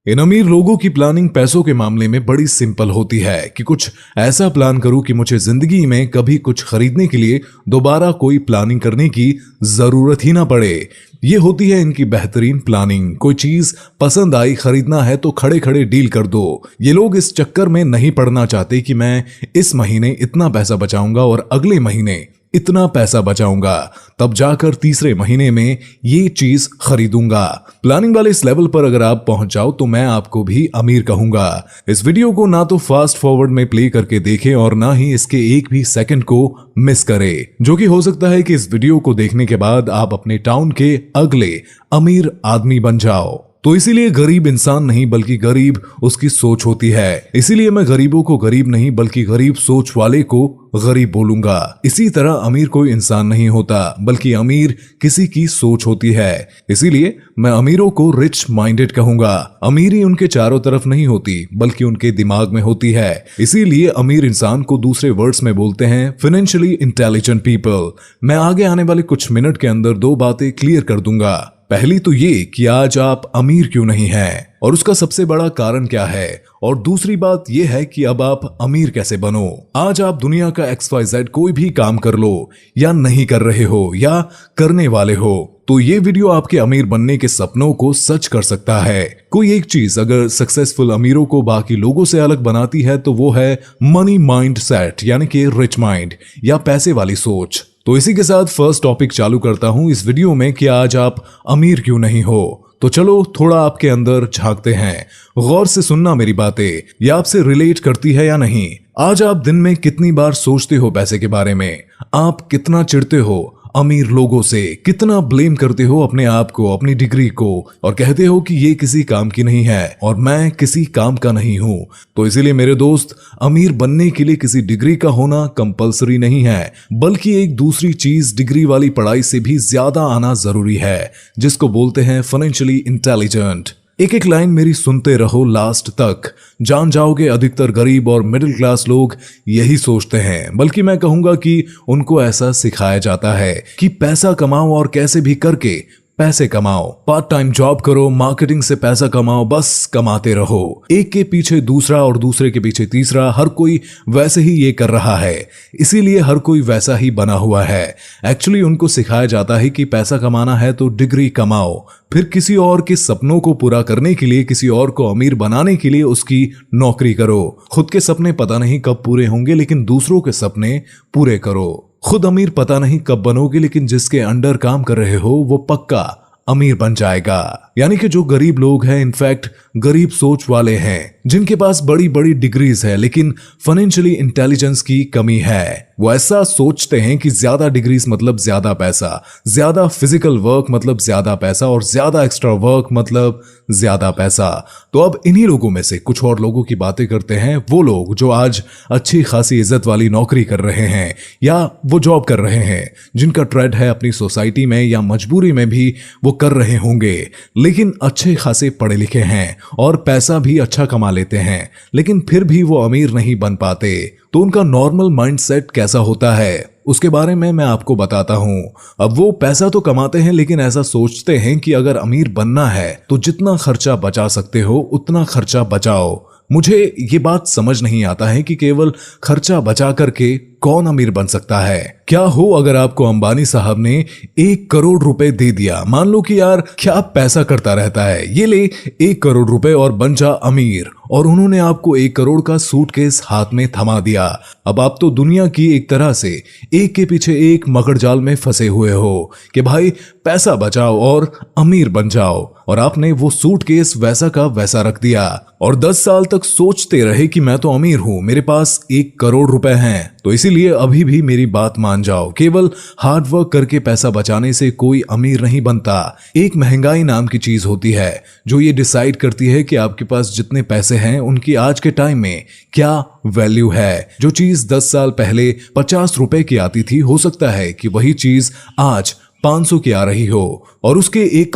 इन अमीर लोगों की प्लानिंग पैसों के मामले में बड़ी सिंपल होती है कि कुछ ऐसा प्लान करूं कि मुझे जिंदगी में कभी कुछ खरीदने के लिए दोबारा कोई प्लानिंग करने की जरूरत ही ना पड़े। ये होती है इनकी बेहतरीन प्लानिंग। कोई चीज पसंद आई, खरीदना है तो खड़े खड़े डील कर दो। ये लोग इस चक्कर में नहीं पड़ना चाहते कि मैं इस महीने इतना पैसा बचाऊंगा और अगले महीने इतना पैसा बचाऊंगा, तब जाकर तीसरे महीने में ये चीज खरीदूंगा। प्लानिंग वाले इस लेवल पर अगर आप पहुंच जाओ तो मैं आपको भी अमीर कहूंगा। इस वीडियो को ना तो फास्ट फॉरवर्ड में प्ले करके देखें और ना ही इसके एक भी सेकंड को मिस करें, जो कि हो सकता है कि इस वीडियो को देखने के बाद आप अपने टाउन के अगले अमीर आदमी बन जाओ। तो इसीलिए गरीब इंसान नहीं बल्कि गरीब उसकी सोच होती है। इसीलिए मैं गरीबों को गरीब नहीं बल्कि गरीब सोच वाले को गरीब बोलूंगा। इसी तरह अमीर कोई इंसान नहीं होता बल्कि अमीर किसी की सोच होती है। इसीलिए मैं अमीरों को रिच माइंडेड कहूंगा। अमीरी उनके चारों तरफ नहीं होती बल्कि उनके दिमाग में होती है। इसीलिए अमीर इंसान को दूसरे वर्ड्स में बोलते हैं फाइनेंशियली इंटेलिजेंट पीपल। मैं आगे आने वाले कुछ मिनट के अंदर दो बातें क्लियर कर दूंगा। पहली तो ये कि आज आप अमीर क्यों नहीं हैं और उसका सबसे बड़ा कारण क्या है, और दूसरी बात यह है कि अब आप अमीर कैसे बनो। आज आप दुनिया का XYZ कोई भी काम कर लो या नहीं कर रहे हो या करने वाले हो, तो ये वीडियो आपके अमीर बनने के सपनों को सच कर सकता है। कोई एक चीज अगर सक्सेसफुल अमीरों को बाकी लोगों से अलग बनाती है तो वो है मनी माइंड सेट, यानी कि रिच माइंड या पैसे वाली सोच। तो इसी के साथ फर्स्ट टॉपिक चालू करता हूं इस वीडियो में कि आज आप अमीर क्यों नहीं हो। तो चलो थोड़ा आपके अंदर झांकते हैं। गौर से सुनना मेरी बातें, ये आपसे रिलेट करती है या नहीं। आज आप दिन में कितनी बार सोचते हो पैसे के बारे में? आप कितना चिढ़ते हो अमीर लोगों से? कितना ब्लेम करते हो अपने आप को, अपनी डिग्री को, और कहते हो कि ये किसी काम की नहीं है और मैं किसी काम का नहीं हूं। तो इसीलिए मेरे दोस्त, अमीर बनने के लिए किसी डिग्री का होना कंपलसरी नहीं है, बल्कि एक दूसरी चीज डिग्री वाली पढ़ाई से भी ज्यादा आना जरूरी है, जिसको बोलते हैं फाइनेंशियली इंटेलिजेंट। एक एक लाइन मेरी सुनते रहो लास्ट तक, जान जाओगे अधिकतर गरीब और मिडिल क्लास लोग यही सोचते हैं, बल्कि मैं कहूंगा कि उनको ऐसा सिखाया जाता है कि पैसा कमाओ और कैसे भी करके पैसे कमाओ। पार्ट टाइम जॉब करो, मार्केटिंग से पैसा कमाओ, बस कमाते रहो। एक के पीछे दूसरा और दूसरे के पीछे तीसरा, हर कोई वैसे ही ये कर रहा है, इसीलिए हर कोई वैसा ही बना हुआ है। एक्चुअली उनको सिखाया जाता है कि पैसा कमाना है तो डिग्री कमाओ, फिर किसी और के सपनों को पूरा करने के लिए, किसी और को अमीर बनाने के लिए उसकी नौकरी करो। खुद के सपने पता नहीं कब पूरे होंगे, लेकिन दूसरों के सपने पूरे करो। खुद अमीर पता नहीं कब बनोगे, लेकिन जिसके अंडर काम कर रहे हो वो पक्का अमीर बन जाएगा। यानी कि जो गरीब लोग हैं, इनफैक्ट गरीब सोच वाले हैं, जिनके पास बड़ी बड़ी डिग्रीज है लेकिन फाइनेंशियली इंटेलिजेंस की कमी है, वो ऐसा सोचते हैं कि ज्यादा डिग्रीज मतलब ज्यादा पैसा, ज्यादा फिजिकल वर्क मतलब ज्यादा पैसा, और ज्यादा एक्स्ट्रा वर्क मतलब ज्यादा पैसा। तो अब इन्हीं लोगों में से कुछ और लोगों की बातें करते हैं, वो लोग जो आज अच्छी खासी इज्जत वाली नौकरी कर रहे हैं या वो जॉब कर रहे हैं, जिनका ट्रेड है अपनी सोसाइटी में या मजबूरी में भी वो कर रहे होंगे, लेकिन अच्छे खासे पढ़े लिखे हैं और पैसा भी अच्छा कमा लेते हैं, लेकिन फिर भी वो अमीर नहीं बन पाते। तो उनका नॉर्मल माइंडसेट कैसा होता है उसके बारे में मैं आपको बताता हूं। अब वो पैसा तो कमाते हैं लेकिन ऐसा सोचते हैं कि अगर अमीर बनना है तो जितना खर्चा बचा सकते हो उतना खर्चा बचाओ। मुझे ये बात समझ नहीं आता है कि केवल खर्चा बचा करके कौन अमीर बन सकता है। क्या हो अगर आपको अंबानी साहब ने 1 करोड़ रुपए दे दिया, मान लो कि यार क्या पैसा करता रहता है, ये ले 1 करोड़ रुपए और बन जा अमीर, और उन्होंने आपको 1 करोड़ का सूटकेस हाथ में थमा दिया। अब आप तो दुनिया की एक तरह से एक के पीछे एक मकड़जाल में फंसे हुए हो कि भाई पैसा बचाओ और अमीर बन जाओ, और आपने वो सूटकेस वैसा का वैसा रख दिया और 10 साल तक सोचते रहे कि मैं तो अमीर हूं, मेरे पास 1 करोड़ रुपए हैं। तो इसीलिए अभी भी मेरी बात मान जाओ, केवल हार्ड वर्क करके पैसा बचाने से कोई अमीर नहीं बनता। एक महंगाई नाम की चीज होती है जो ये डिसाइड करती है कि आपके पास जितने पैसे हैं उनकी आज के टाइम में क्या वैल्यू है। जो चीज 10 साल पहले 50 रुपए की आती थी, हो सकता है कि वही चीज आज 500 की आ रही हो, और उसके 1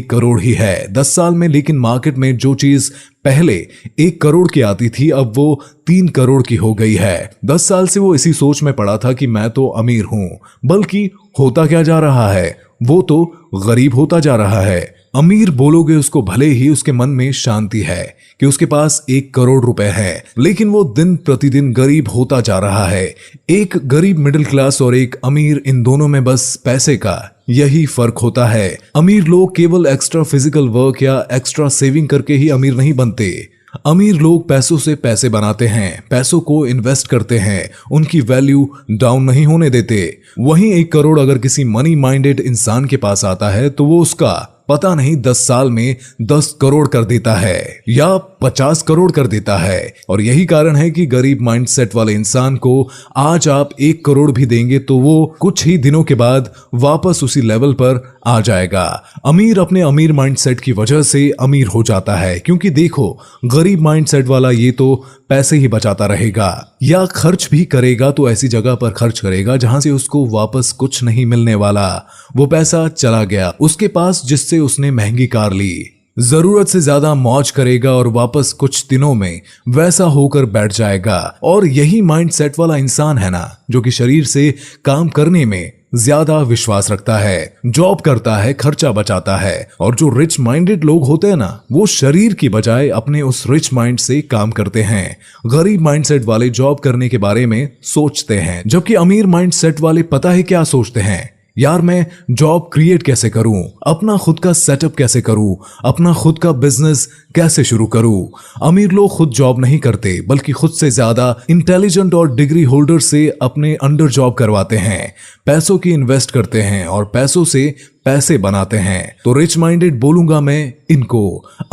करोड़ ही है 10 साल में। लेकिन मार्केट में जो चीज पहले 1 करोड़ की आती थी अब वो 3 करोड़ की हो गई है। 10 साल से वो इसी सोच में पड़ा था कि मैं तो अमीर हूं, बल्कि होता क्या जा रहा है, वो तो गरीब होता जा रहा है। अमीर बोलोगे उसको भले ही उसके मन में शांति है कि उसके पास 1 करोड़ रुपए है, लेकिन वो दिन प्रतिदिन गरीब होता जा रहा है। एक गरीब मिडिल क्लास और एक अमीर, इन दोनों में बस पैसे का यही फर्क होता है। अमीर लोग केवल एक्स्ट्रा फिजिकल वर्क या एक्स्ट्रा सेविंग करके ही अमीर नहीं बनते। अमीर लोग पैसों से पैसे बनाते हैं, पैसों को इन्वेस्ट करते हैं, उनकी वैल्यू डाउन नहीं होने देते। वहीं 1 करोड़ अगर किसी मनी माइंडेड इंसान के पास आता है तो वो उसका पता नहीं 10 साल में 10 करोड़ कर देता है या 50 करोड़ कर देता है। और यही कारण है कि गरीब माइंडसेट वाले इंसान को आज आप 1 करोड़ भी देंगे तो वो कुछ ही दिनों के बाद वापस उसी लेवल पर आ जाएगा। अमीर अपने अमीर माइंडसेट की वजह से अमीर हो जाता है, क्योंकि देखो गरीब माइंडसेट वाला ये तो पैसे ही बचाता रहेगा या खर्च भी करेगा तो ऐसी जगह पर खर्च करेगा जहां से उसको वापस कुछ नहीं मिलने वाला। वो पैसा चला गया उसके पास जिससे उसने महंगी कार ली, जरूरत से ज्यादा मौज करेगा और वापस कुछ दिनों में वैसा होकर बैठ जाएगा। और यही माइंडसेट वाला इंसान है ना जो कि शरीर से काम करने में ज्यादा विश्वास रखता है, जॉब करता है, खर्चा बचाता है। और जो रिच माइंडेड लोग होते हैं ना वो शरीर की बजाय अपने उस रिच माइंड से काम करते हैं। गरीब माइंडसेट वाले जॉब करने के बारे में सोचते हैं, जबकि अमीर माइंडसेट वाले पता है क्या सोचते हैं, यार मैं जॉब क्रिएट कैसे करूं, अपना खुद का सेटअप कैसे करूं, अपना खुद का बिजनेस कैसे शुरू करूं। अमीर लोग खुद जॉब नहीं करते बल्कि खुद से ज्यादा इंटेलिजेंट और डिग्री होल्डर से अपने अंडर जॉब करवाते हैं, पैसों की इन्वेस्ट करते हैं और पैसों से पैसे बनाते हैं। तो रिच माइंडेड बोलूंगा मैं इनको।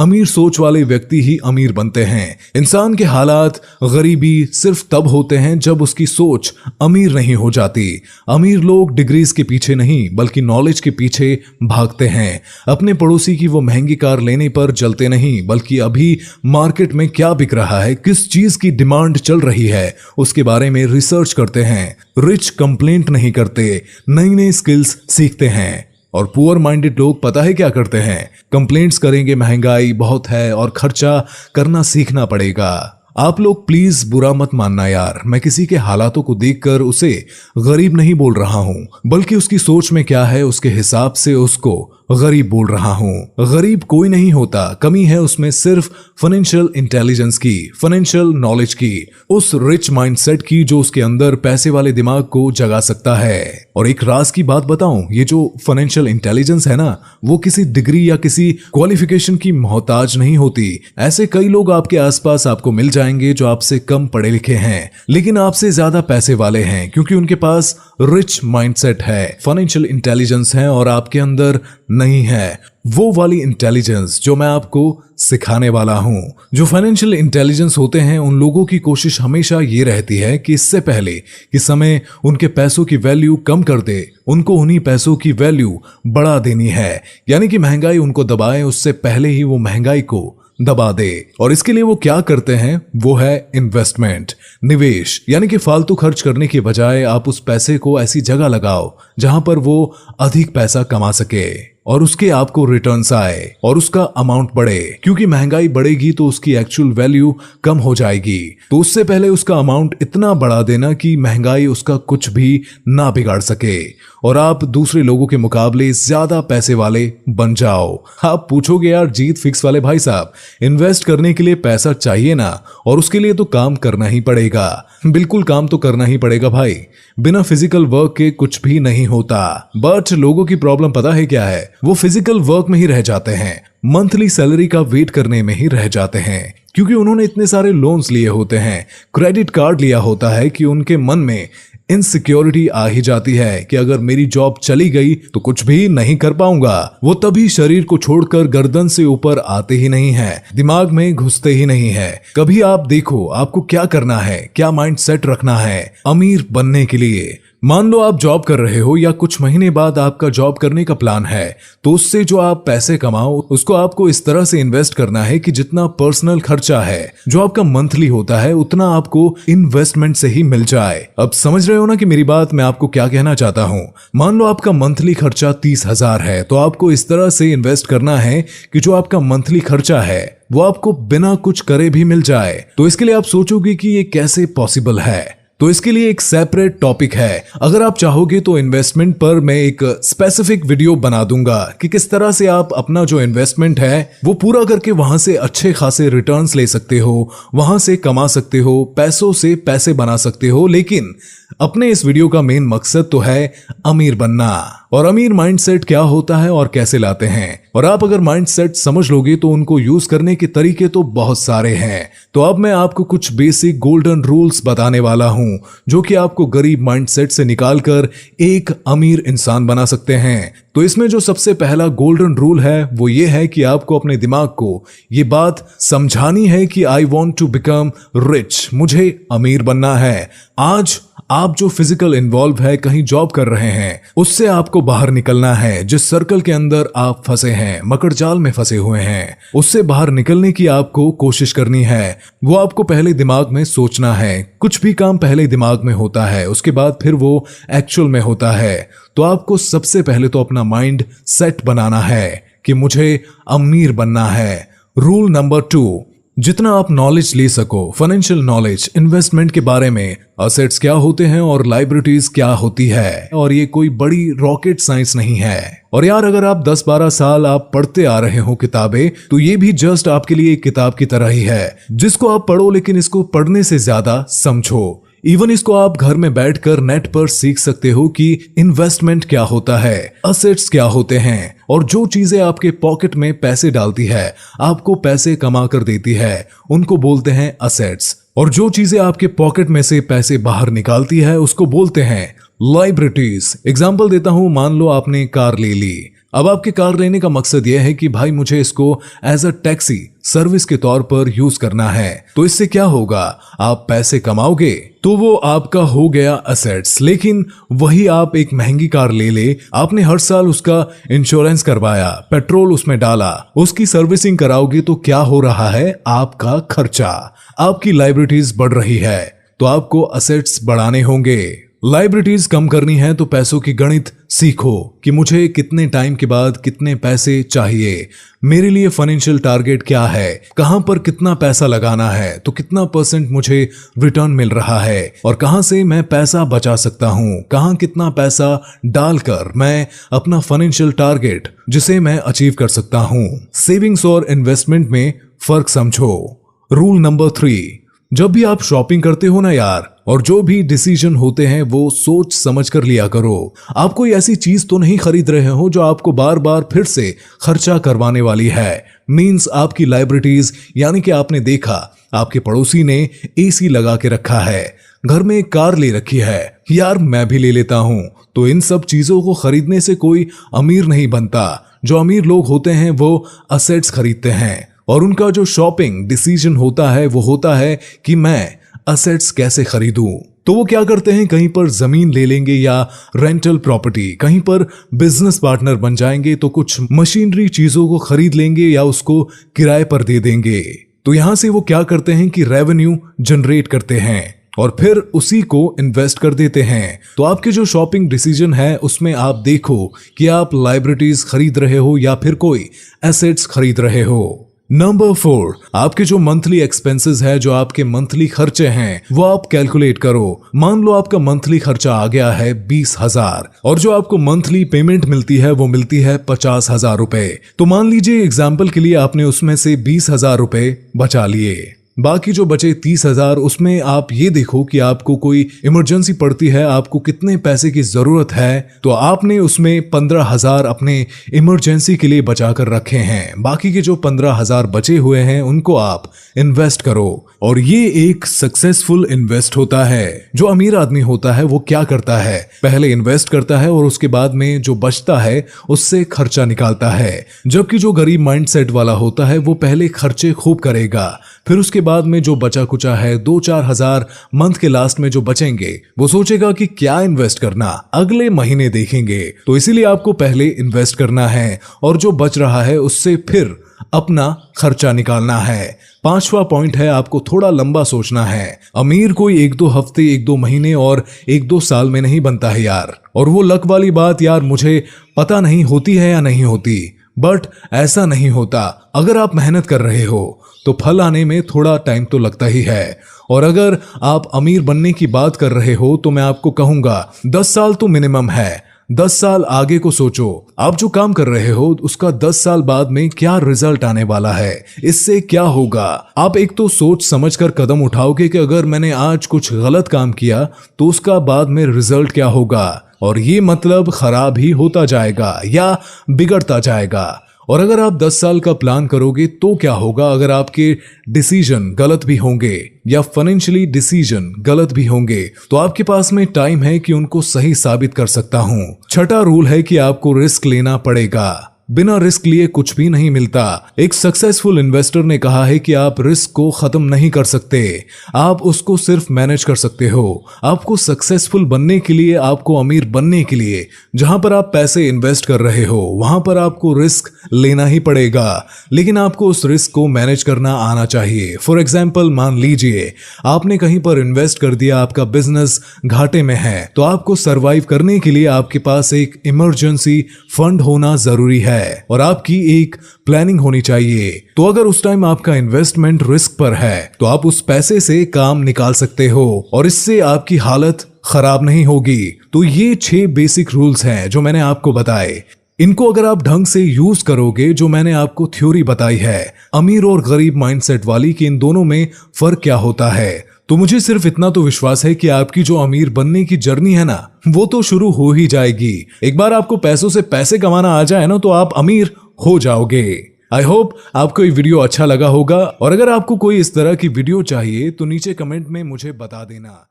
अमीर सोच वाले व्यक्ति ही अमीर बनते हैं। इंसान के हालात गरीबी सिर्फ तब होते हैं जब उसकी सोच अमीर नहीं हो जाती। अमीर लोग डिग्रीज के पीछे नहीं बल्कि नॉलेज के पीछे भागते हैं। अपने पड़ोसी की वो महंगी कार लेने पर जलते नहीं बल्कि अभी मार्केट में क्या बिक रहा है, किस चीज की डिमांड चल रही है, उसके बारे में रिसर्च करते हैं। रिच कंप्लेंट नहीं करते, नई नई स्किल्स सीखते हैं। और पुअर माइंडेड लोग पता है क्या करते हैं, कंप्लेंट्स करेंगे महंगाई बहुत है और खर्चा करना सीखना पड़ेगा। आप लोग प्लीज बुरा मत मानना यार, मैं किसी के हालातों को देखकर उसे गरीब नहीं बोल रहा हूं बल्कि उसकी सोच में क्या है उसके हिसाब से उसको गरीब बोल रहा हूं। गरीब कोई नहीं होता, कमी है उसमें सिर्फ फाइनेंशियल इंटेलिजेंस की, फाइनेंशियल नॉलेज की, उस रिच माइंडसेट की जो उसके अंदर पैसे वाले दिमाग को जगा सकता है। और एक राज की बात बताऊं, ये जो फाइनेंशियल इंटेलिजेंस है ना वो किसी डिग्री या किसी क्वालिफिकेशन की मोहताज नहीं होती। ऐसे कई लोग आपके आसपास आपको मिल जाएंगे जो आपसे कम पढ़े लिखे हैं लेकिन आपसे ज्यादा पैसे वाले हैं, क्योंकि उनके पास रिच माइंडसेट है, फाइनेंशियल इंटेलिजेंस है और आपके अंदर नहीं है वो वाली इंटेलिजेंस जो मैं आपको सिखाने वाला हूं। जो फाइनेंशियल इंटेलिजेंस होते हैं उन लोगों की कोशिश हमेशा ये रहती है कि इससे पहले कि समय उनके पैसों की वैल्यू कम कर दे, उनको उन्हीं पैसों की वैल्यू बढ़ा देनी है। यानी कि महंगाई उनको दबाए उससे पहले ही वो महंगाई को दबा दे। और इसके लिए वो क्या करते हैं, वो है इन्वेस्टमेंट, निवेश। यानी कि फालतू खर्च करने की बजाय आप उस पैसे को ऐसी जगह लगाओ जहां पर वो अधिक पैसा कमा सके और उसके आपको रिटर्न्स आए और उसका अमाउंट बढ़े, क्योंकि महंगाई बढ़ेगी तो उसकी एक्चुअल वैल्यू कम हो जाएगी। तो उससे पहले उसका अमाउंट इतना बढ़ा देना कि महंगाई उसका कुछ भी ना बिगाड़ सके और आप दूसरे लोगों के मुकाबले ज्यादा पैसे वाले बन जाओ। आप पूछोगे यार जीत फिक्स वाले भाई साहब, इन्वेस्ट करने के लिए पैसा चाहिए ना, और उसके लिए तो काम करना ही पड़ेगा। बिल्कुल काम तो करना ही पड़ेगा भाई, बिना फिजिकल वर्क के कुछ भी नहीं होता। बट लोगों की प्रॉब्लम पता है क्या है, वो फिजिकल वर्क में ही रह जाते हैं, मंथली सैलरी का वेट करने में ही रह जाते हैं, क्योंकि उन्होंने इतने सारे लोन्स लिए होते हैं, क्रेडिट कार्ड लिया होता है कि उनके मन में इनसिक्योरिटी आ ही जाती है कि अगर मेरी जॉब चली गई तो कुछ भी नहीं कर पाऊंगा। वो तभी शरीर को छोड़कर गर्दन से ऊपर आते ही नहीं है, दिमाग में घुसते ही नहीं है। कभी आप देखो आपको क्या करना है, क्या माइंड सेट रखना है अमीर बनने के लिए। मान लो आप जॉब कर रहे हो या कुछ महीने बाद आपका जॉब करने का प्लान है, तो उससे जो आप पैसे कमाओ उसको आपको इस तरह से इन्वेस्ट करना है कि जितना पर्सनल खर्चा है जो आपका मंथली होता है उतना आपको इन्वेस्टमेंट से ही मिल जाए। अब समझ रहे हो ना कि मेरी बात मैं आपको क्या कहना चाहता हूं। मान लो आपका मंथली खर्चा 30,000 है, तो आपको इस तरह से इन्वेस्ट करना है कि जो आपका मंथली खर्चा है वो आपको बिना कुछ करे भी मिल जाए। तो इसके लिए आप सोचोगे कि ये कैसे पॉसिबल है। तो इसके लिए एक सेपरेट टॉपिक है। अगर आप चाहोगे तो इन्वेस्टमेंट पर मैं एक स्पेसिफिक वीडियो बना दूंगा कि किस तरह से आप अपना जो इन्वेस्टमेंट है वो पूरा करके वहां से अच्छे खासे रिटर्न्स ले सकते हो, वहां से कमा सकते हो, पैसों से पैसे बना सकते हो। लेकिन अपने इस वीडियो का मेन मकसद तो है अमीर बनना, और अमीर माइंडसेट क्या होता है और कैसे लाते हैं। और आप अगर माइंडसेट समझ लोगे तो उनको यूज करने के तरीके तो बहुत सारे हैं। तो अब मैं आपको कुछ बेसिक गोल्डन रूल्स बताने वाला हूं जो कि आपको गरीब माइंडसेट से निकालकर एक अमीर इंसान बना सकते हैं। तो इसमें जो सबसे पहला गोल्डन रूल है वो ये है कि आपको अपने दिमाग को ये बात समझानी है कि I want to become rich, मुझे अमीर बनना है। आज आप जो फिजिकल इन्वॉल्व है, कहीं जॉब कर रहे हैं, उससे आपको बाहर निकलना है। जिस सर्कल के अंदर आप फंसे हैं, मकड़जाल में फंसे हुए हैं, उससे बाहर निकलने की आपको कोशिश करनी है। वो आपको पहले दिमाग में सोचना है। कुछ भी काम पहले दिमाग में होता है, उसके बाद फिर वो एक्चुअल में होता है। तो आपको सबसे पहले तो अपना माइंड सेट बनाना है कि मुझे अमीर बनना है। रूल नंबर 2, जितना आप नॉलेज ले सको, फाइनेंशियल नॉलेज, इन्वेस्टमेंट के बारे में, असेट्स क्या होते हैं और लाइबिलिटीज क्या होती है, और ये कोई बड़ी रॉकेट साइंस नहीं है। और यार अगर आप 10-12 साल आप पढ़ते आ रहे हो किताबें, तो ये भी जस्ट आपके लिए एक किताब की तरह ही है जिसको आप पढ़ो, लेकिन इसको पढ़ने से ज्यादा समझो। इवन इसको आप घर में बैठकर नेट पर सीख सकते हो कि इन्वेस्टमेंट क्या होता है, असेट्स क्या होते हैं, और जो चीजें आपके पॉकेट में पैसे डालती है, आपको पैसे कमा कर देती है, उनको बोलते हैं असेट्स। और जो चीजें आपके पॉकेट में से पैसे बाहर निकालती है उसको बोलते हैं लाइबिलिटीज। एग्जाम्पल देता हूं, मान लो आपने कार ले ली। अब आपके कार लेने का मकसद यह है कि भाई मुझे इसको एज अ टैक्सी सर्विस के तौर पर यूज करना है। तो इससे क्या होगा, आप पैसे कमाओगे तो वो आपका हो गया असेट्स। लेकिन वही आप एक महंगी कार ले ले, आपने हर साल उसका इंश्योरेंस करवाया, पेट्रोल उसमें डाला, उसकी सर्विसिंग कराओगे तो क्या हो रहा है, आपका खर्चा, आपकी लाइबिलिटीज बढ़ रही है। तो आपको असेट्स बढ़ाने होंगे। लाइबिलिटीज कम करनी है तो पैसों की गणित सीखो कि मुझे कितने टाइम के बाद कितने पैसे चाहिए, मेरे लिए फाइनेंशियल टारगेट क्या है, कहां पर कितना पैसा लगाना है, तो कितना % मुझे रिटर्न मिल रहा है, और कहां से मैं पैसा बचा सकता हूं, कहां कितना पैसा डालकर मैं अपना फाइनेंशियल टारगेट जिसे मैं अचीव कर सकता हूं। सेविंग्स और इन्वेस्टमेंट में फर्क समझो। रूल नंबर 3, जब भी आप शॉपिंग करते हो ना यार, और जो भी डिसीजन होते हैं वो सोच समझ कर लिया करो। आप कोई ऐसी चीज तो नहीं खरीद रहे हो जो आपको बार बार फिर से खर्चा करवाने वाली है। मींस आपकी लाइबिलिटीज, यानी कि आपने देखा आपके पड़ोसी ने एसी लगा के रखा है, घर में एक कार ले रखी है, यार मैं भी ले लेता हूं। तो इन सब चीजों को खरीदने से कोई अमीर नहीं बनता। जो अमीर लोग होते हैं वो असेट्स खरीदते हैं, और उनका जो शॉपिंग डिसीजन होता है वो होता है कि मैं असेट्स कैसे खरीदूं। तो वो क्या करते हैं, कहीं पर जमीन ले लेंगे या रेंटल प्रॉपर्टी, कहीं पर बिजनेस पार्टनर बन जाएंगे, तो कुछ मशीनरी चीजों को खरीद लेंगे या उसको किराए पर दे देंगे। तो यहां से वो क्या करते हैं कि रेवेन्यू जनरेट करते हैं और फिर उसी को इन्वेस्ट कर देते हैं। तो आपके जो शॉपिंग डिसीजन है उसमें आप देखो कि आप लाइबिलिटीज खरीद रहे हो या फिर कोई एसेट्स खरीद रहे हो। नंबर 4, आपके जो मंथली एक्सपेंसेस है, जो आपके मंथली खर्चे हैं, वो आप कैलकुलेट करो। मान लो आपका मंथली खर्चा आ गया है 20,000 और जो आपको मंथली पेमेंट मिलती है वो मिलती है 50,000 रुपए। तो मान लीजिए एग्जाम्पल के लिए आपने उसमें से 20,000 रुपए बचा लिए, बाकी जो बचे 30,000, उसमें आप ये देखो कि आपको कोई इमरजेंसी पड़ती है, आपको कितने पैसे की जरूरत है, तो आपने उसमें 15,000 अपने इमरजेंसी के लिए बचा कर रखे हैं। बाकी के जो 15,000 बचे हुए हैं उनको आप इन्वेस्ट करो। और ये एक सक्सेसफुल इन्वेस्ट होता है। जो अमीर आदमी होता है वो क्या करता है, पहले इन्वेस्ट करता है और उसके बाद में जो बचता है उससे खर्चा निकालता है। जबकि जो गरीब माइंडसेट वाला होता है वो पहले खर्चे खूब करेगा, फिर उसके बाद में जो बचा कुचा है 2-4 हजार मंथ के लास्ट में जो बचेंगे वो सोचेगा कि क्या इन्वेस्ट करना, अगले महीने देखेंगे। तो इसीलिए आपको पहले इन्वेस्ट करना है और जो बच रहा है उससे फिर अपना खर्चा निकालना है। 5वां पॉइंट है, आपको थोड़ा लंबा सोचना है। अमीर कोई 1-2 हफ्ते, 1-2 महीने और 1-2 साल में नहीं बनता है यार। और वो लक वाली बात यार मुझे पता नहीं होती है या नहीं होती, बट ऐसा नहीं होता। अगर आप मेहनत कर रहे हो तो फल आने में थोड़ा टाइम तो लगता ही है। और अगर आप अमीर बनने की बात कर रहे हो तो मैं आपको कहूंगा 10 साल तो मिनिमम है। 10 साल आगे को सोचो, आप जो काम कर रहे हो उसका 10 साल बाद में क्या रिजल्ट आने वाला है, इससे क्या होगा। आप एक तो सोच समझकर कदम उठाओगे कि अगर मैंने आज कुछ गलत काम किया तो उसका बाद में रिजल्ट क्या होगा, और ये मतलब खराब ही होता जाएगा या बिगड़ता जाएगा। और अगर आप 10 साल का प्लान करोगे तो क्या होगा अगर आपके डिसीजन गलत भी होंगे या फाइनेंशियली डिसीजन गलत भी होंगे तो आपके पास में टाइम है कि उनको सही साबित कर सकता हूं। छठा रूल है कि आपको रिस्क लेना पड़ेगा। बिना रिस्क लिए कुछ भी नहीं मिलता। एक सक्सेसफुल इन्वेस्टर ने कहा है कि आप रिस्क को खत्म नहीं कर सकते, आप उसको सिर्फ मैनेज कर सकते हो। आपको सक्सेसफुल बनने के लिए, आपको अमीर बनने के लिए जहां पर आप पैसे इन्वेस्ट कर रहे हो वहां पर आपको रिस्क लेना ही पड़ेगा, लेकिन आपको उस रिस्क को मैनेज करना आना चाहिए। फॉर एग्जाम्पल, मान लीजिए आपने कहीं पर इन्वेस्ट कर दिया, आपका बिजनेस घाटे में है, तो आपको सर्वाइव करने के लिए आपके पास एक इमरजेंसी फंड होना जरूरी है और आपकी एक प्लानिंग होनी चाहिए। तो अगर उस टाइम आपका इन्वेस्टमेंट रिस्क पर है तो आप उस पैसे से काम निकाल सकते हो और इससे आपकी हालत खराब नहीं होगी। तो ये 6 बेसिक रूल्स हैं जो मैंने आपको बताए। इनको अगर आप ढंग से यूज करोगे, जो मैंने आपको थ्योरी बताई है अमीर और गरीब माइंडसेट वाली, कि इन दोनों में फर्क क्या होता है, तो मुझे सिर्फ इतना तो विश्वास है कि आपकी जो अमीर बनने की जर्नी है ना, वो तो शुरू हो ही जाएगी। एक बार आपको पैसों से पैसे कमाना आ जाए ना तो आप अमीर हो जाओगे। आई होप आपको ये वीडियो अच्छा लगा होगा, और अगर आपको कोई इस तरह की वीडियो चाहिए तो नीचे कमेंट में मुझे बता देना।